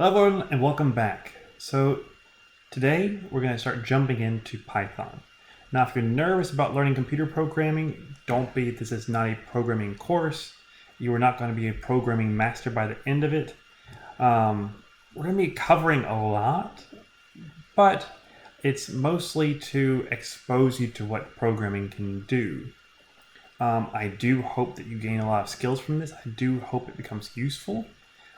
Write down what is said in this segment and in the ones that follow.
Hello everyone and welcome back. So today we're going to start jumping into Python. Now if you're nervous about learning computer programming, don't be. This is not a programming course. You are not going to be a programming master by the end of it. We're going to be covering a lot, but it's mostly to expose you to what programming can do. I do hope that you gain a lot of skills from this. I do hope it becomes useful.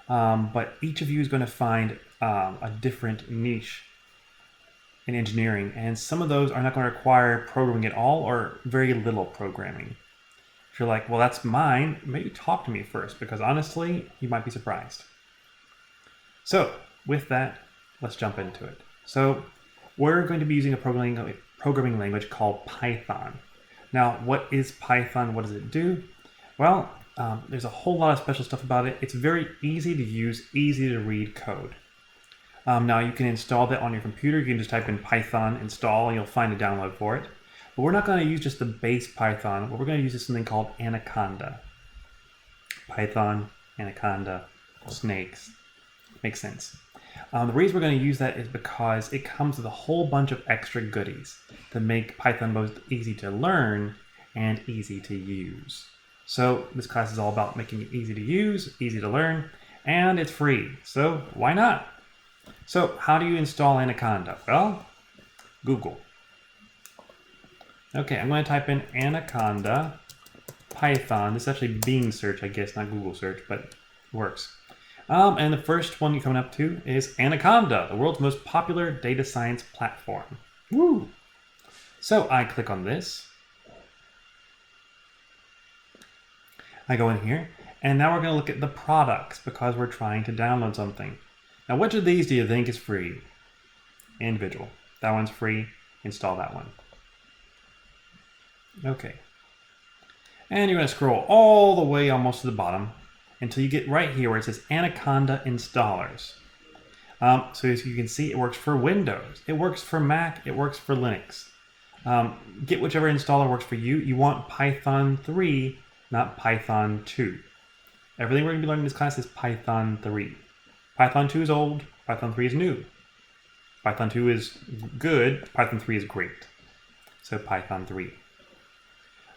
But each of you is going to find a different niche in engineering, and some of those are not going to require programming at all or very little programming. If you're like, well, that's mine, maybe talk to me first, because honestly, you might be surprised. So with that, let's jump into it. So we're going to be using a programming language called Python. Now, what is Python? What does it do? Well, there's a whole lot of special stuff about it. It's very easy to use, easy to read code. Now you can install that on your computer. You can just type in Python install and you'll find a download for it. But we're not going to use just the base Python. What we're going to use is something called Anaconda. Python, Anaconda, snakes. Makes sense. The reason we're going to use that is because it comes with a whole bunch of extra goodies that make Python both easy to learn and easy to use. So this class is all about making it easy to use, easy to learn, and it's free. So why not? So how do you install Anaconda? Well, Google. Okay, I'm going to type in Anaconda Python. This is actually Bing search, I guess, not Google search, but it works. And the first one you're coming up to is Anaconda, the world's most popular data science platform. Woo! So I click on this. I go in here, and now we're going to look at the products because we're trying to download something. Now, which of these do you think is free? Individual. That one's free. Install that one. Okay. And you're going to scroll all the way almost to the bottom until you get right here where it says Anaconda Installers. So as you can see, it works for Windows. It works for Mac. It works for Linux. Get whichever installer works for you. You want Python 3, not Python 2. Everything we're going to be learning in this class is Python 3. Python 2 is old, Python 3 is new. Python 2 is good, Python 3 is great. So Python 3.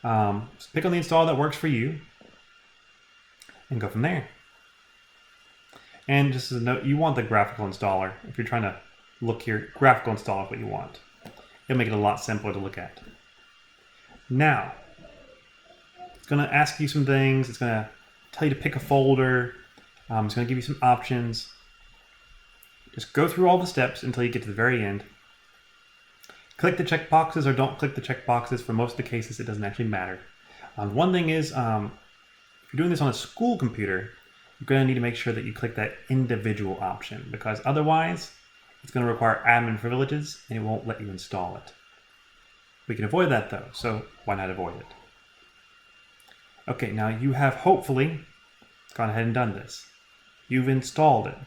So pick on the installer that works for you and go from there. And just as a note, you want the graphical installer. If you're trying to look here, graphical installer is what you want. It'll make it a lot simpler to look at. Now, it's going to ask you some things. It's going to tell you to pick a folder. It's going to give you some options. Just go through all the steps until you get to the very end. Click the checkboxes or don't click the checkboxes. For most of the cases, it doesn't actually matter. One thing is, if you're doing this on a school computer, you're going to need to make sure that you click that individual option, because otherwise, it's going to require admin privileges and it won't let you install it. We can avoid that though, so why not avoid it? Okay, now you have hopefully gone ahead and done this. You've installed it.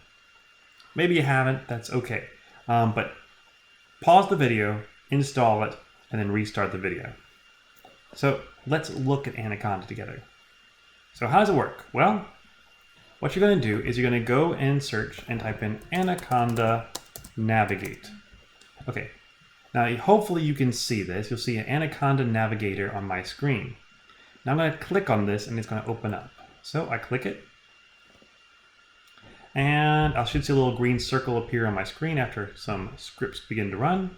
Maybe you haven't, that's okay. But pause the video, install it, and then restart the video. So let's look at Anaconda together. So how does it work? Well, what you're going to do is you're going to go and search and type in Anaconda Navigate. Okay, now hopefully you can see this. You'll see an Anaconda Navigator on my screen. Now I'm going to click on this and it's going to open up. So I click it. And I should see a little green circle appear on my screen after some scripts begin to run.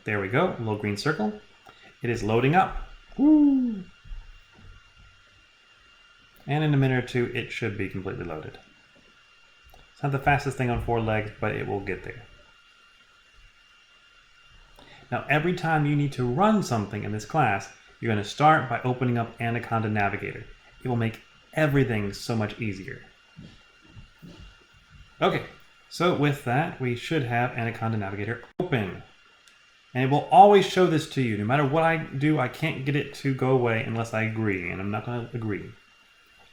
There we go, a little green circle. It is loading up. Woo! And in a minute or two, it should be completely loaded. It's not the fastest thing on 4 legs, but it will get there. Now, every time you need to run something in this class, you're going to start by opening up Anaconda Navigator. It will make everything so much easier. Okay, so with that, we should have Anaconda Navigator open. And it will always show this to you. No matter what I do, I can't get it to go away unless I agree, and I'm not going to agree.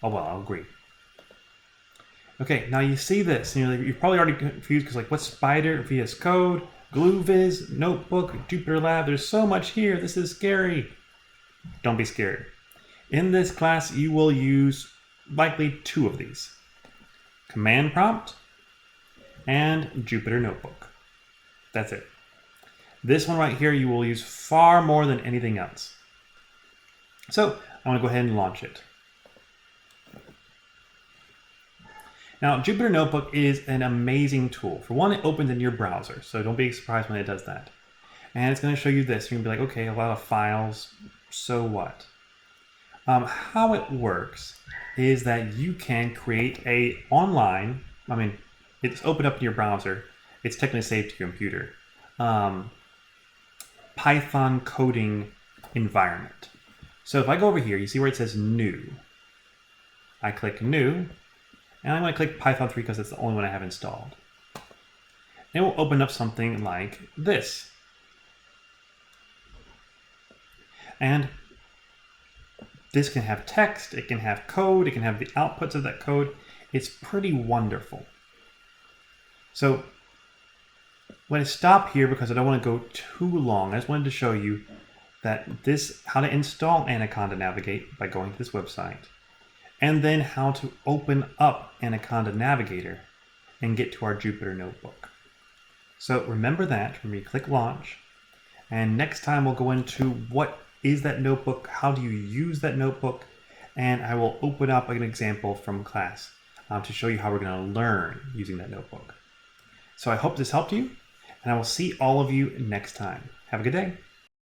Oh well, I'll agree. Okay, now you see this, and you're probably already confused because like, what's Spider, VS Code, GlueViz, Notebook, Jupyter Lab? There's so much here. This is scary. Don't be scared. In this class, you will use likely 2 of these. Command prompt and Jupyter Notebook. That's it. This one right here you will use far more than anything else. So I'm going to go ahead and launch it. Now, Jupyter Notebook is an amazing tool. For one, it opens in your browser, so don't be surprised when it does that. And it's going to show you this. You're going to be like, okay, a lot of files, so what? How it works is that you can create a online, it's open up in your browser. It's technically saved to your computer. Python coding environment. So if I go over here, you see where it says new. I click new, and I'm going to click Python 3 because it's the only one I have installed. And it will open up something like this. And this can have text, it can have code, it can have the outputs of that code. It's pretty wonderful. So I'm going to stop here because I don't want to go too long. I just wanted to show you that how to install Anaconda Navigate by going to this website, and then how to open up Anaconda Navigator and get to our Jupyter Notebook. So remember that when we click launch, and next time we'll go into what is that notebook, how do you use that notebook, and I will open up an example from class to show you how we're going to learn using that notebook. So I hope this helped you, and I will see all of you next time. Have a good day.